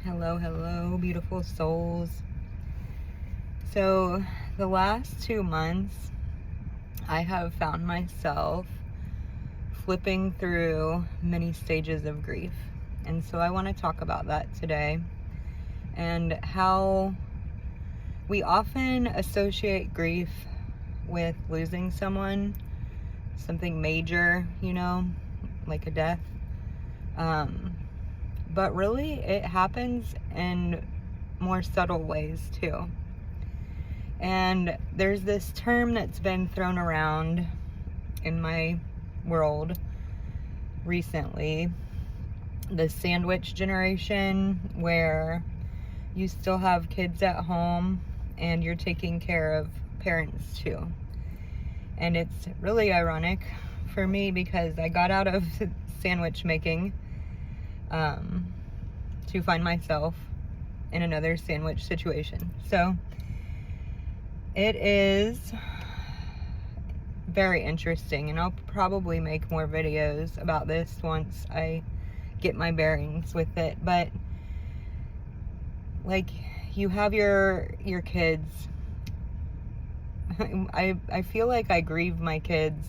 Hello, beautiful souls. So, the last 2 months, I have found myself flipping through many stages of grief. And so, I want to talk about that today and how we often associate grief with losing someone, something major, like a death. But really, it happens in more subtle ways too. And there's this term that's been thrown around in my world recently, the sandwich generation, where you still have kids at home and you're taking care of parents too. And it's really ironic for me because I got out of sandwich making to find myself in another sandwich situation. So it is very interesting, and I'll probably make more videos about this once I get my bearings with it. But like, you have your kids. I feel like I grieve my kids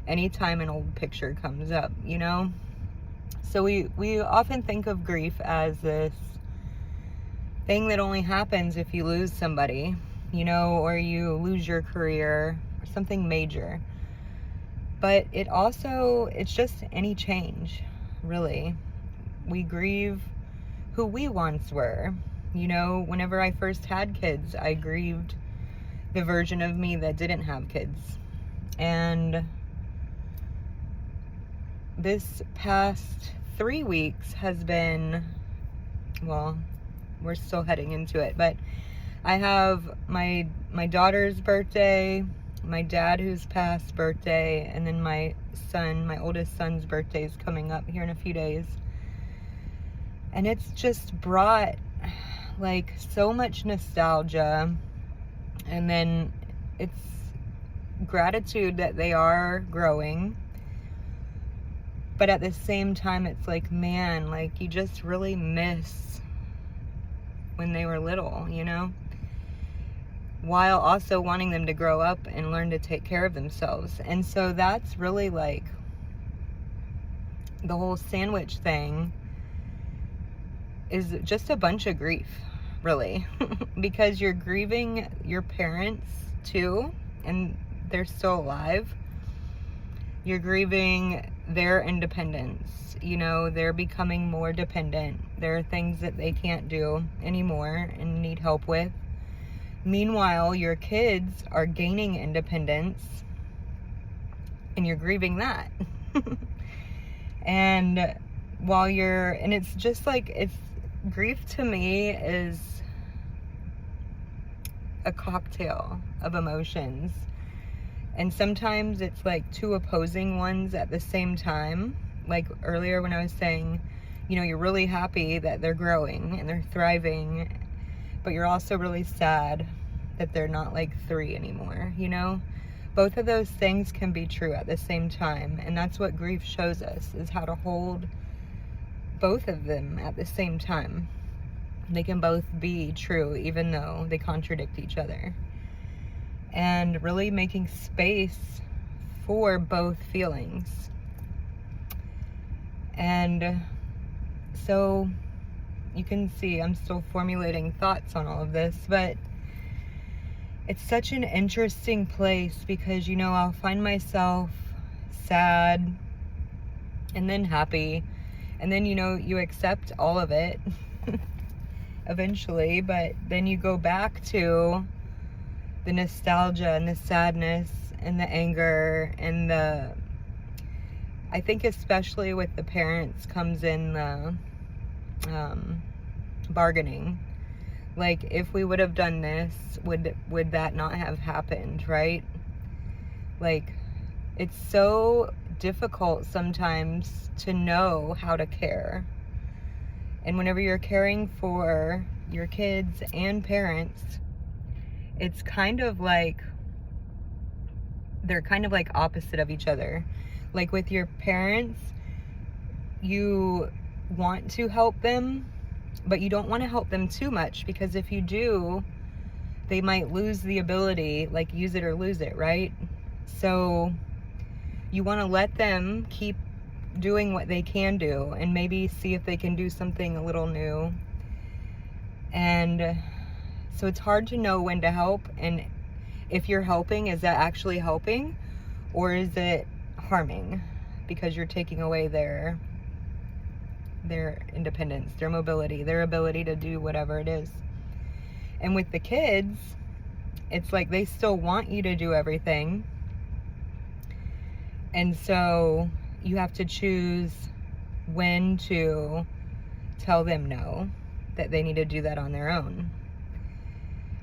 anytime an old picture comes up, So we often think of grief as this thing that only happens if you lose somebody, or you lose your career or something major. But it's just any change, really. We grieve who we once were. Whenever I first had kids, I grieved the version of me that didn't have kids. And this past 3 weeks has been, well, we're still heading into it, but I have my daughter's birthday, my dad who's passed birthday, and then my oldest son's birthday is coming up here in a few days. And it's just brought like so much nostalgia, and then it's gratitude that they are growing. But at the same time, it's like, man, like, you just really miss when they were little, while also wanting them to grow up and learn to take care of themselves. And so that's really like the whole sandwich thing is just a bunch of grief, really, because you're grieving your parents too, and they're still alive. You're grieving their independence. They're becoming more dependent. There are things that they can't do anymore and need help with. Meanwhile, your kids are gaining independence and you're grieving that. And it's just like, grief to me is a cocktail of emotions. And sometimes it's like two opposing ones at the same time. Like earlier when I was saying, you're really happy that they're growing and they're thriving, but you're also really sad that they're not like 3 anymore, Both of those things can be true at the same time. And that's what grief shows us, is how to hold both of them at the same time. They can both be true even though they contradict each other. And really making space for both feelings. And so you can see I'm still formulating thoughts on all of this, but it's such an interesting place because, I'll find myself sad and then happy, and then, you accept all of it eventually, but then you go back to the nostalgia and the sadness and the anger and I think especially with the parents comes in the bargaining. Like, if we would have done this, would that not have happened, right? Like, it's so difficult sometimes to know how to care. And whenever you're caring for your kids and parents, it's kind of like they're kind of like opposite of each other. Like with your parents, you want to help them But you don't want to help them too much, because if you do, they might lose the ability, like use it or lose it, right? So you want to let them keep doing what they can do and maybe see if they can do something a little new. And so it's hard to know when to help, and if you're helping, is that actually helping or is it harming, because you're taking away their independence, their mobility, their ability to do whatever it is. And with the kids, it's like they still want you to do everything, and so you have to choose when to tell them no, that they need to do that on their own,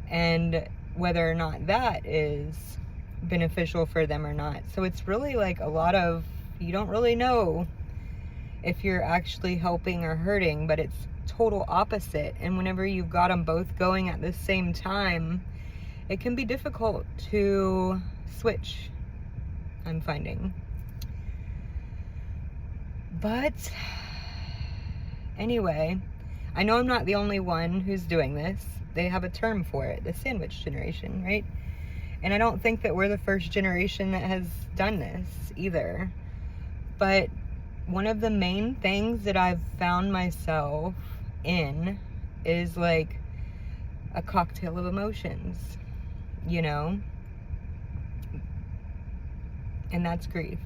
and whether or not that is beneficial for them or not. So it's really like a lot of, you don't really know if you're actually helping or hurting, but it's total opposite. And whenever you've got them both going at the same time, it can be difficult to switch, I'm finding. But anyway, I know I'm not the only one who's doing this. They have a term for it, the sandwich generation, right? And I don't think that we're the first generation that has done this either. But one of the main things that I've found myself in is like a cocktail of emotions, you know? And that's grief.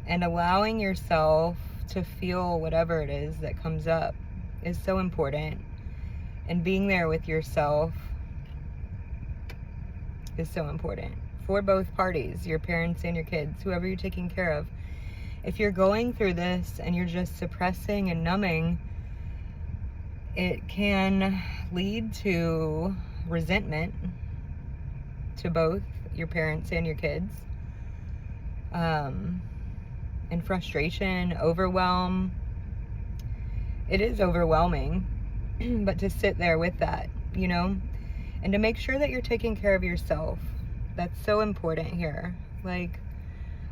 And allowing yourself to feel whatever it is that comes up is so important. And being there with yourself is so important for both parties, your parents and your kids, whoever you're taking care of. If you're going through this and you're just suppressing and numbing, it can lead to resentment to both your parents and your kids, and frustration, overwhelm. It is overwhelming, but to sit there with that, you know, and to make sure that you're taking care of yourself. That's so important here. Like,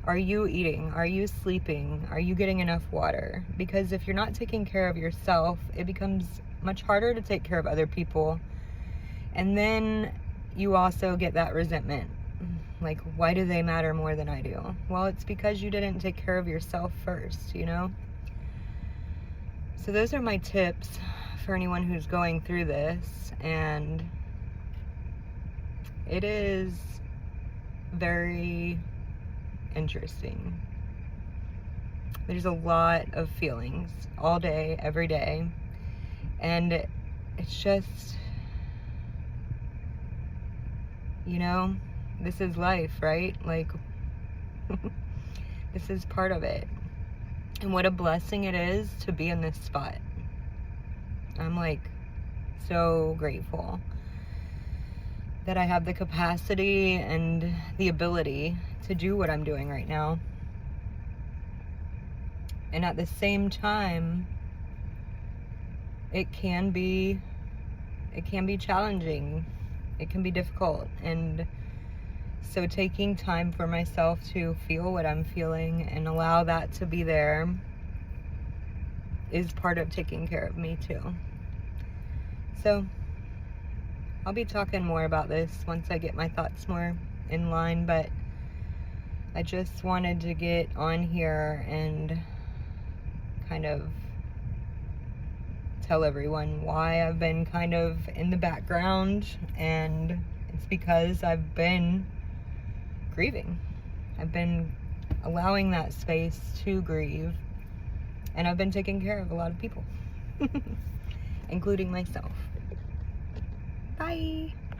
are you eating? Are you sleeping? Are you getting enough water? Because if you're not taking care of yourself, it becomes much harder to take care of other people. And then you also get that resentment. Like, why do they matter more than I do? Well, it's because you didn't take care of yourself first, you know? So those are my tips for anyone who's going through this. And it is very interesting. There's a lot of feelings all day, every day. And it's just, you know, this is life, right? Like, this is part of it. And what a blessing it is to be in this spot. I'm like so grateful that I have the capacity and the ability to do what I'm doing right now. And at the same time, it can be challenging. It can be difficult. And so taking time for myself to feel what I'm feeling and allow that to be there is part of taking care of me too. So I'll be talking more about this once I get my thoughts more in line, but I just wanted to get on here and kind of tell everyone why I've been kind of in the background, and it's because I've been grieving. I've been allowing that space to grieve, and I've been taking care of a lot of people, including myself. Bye.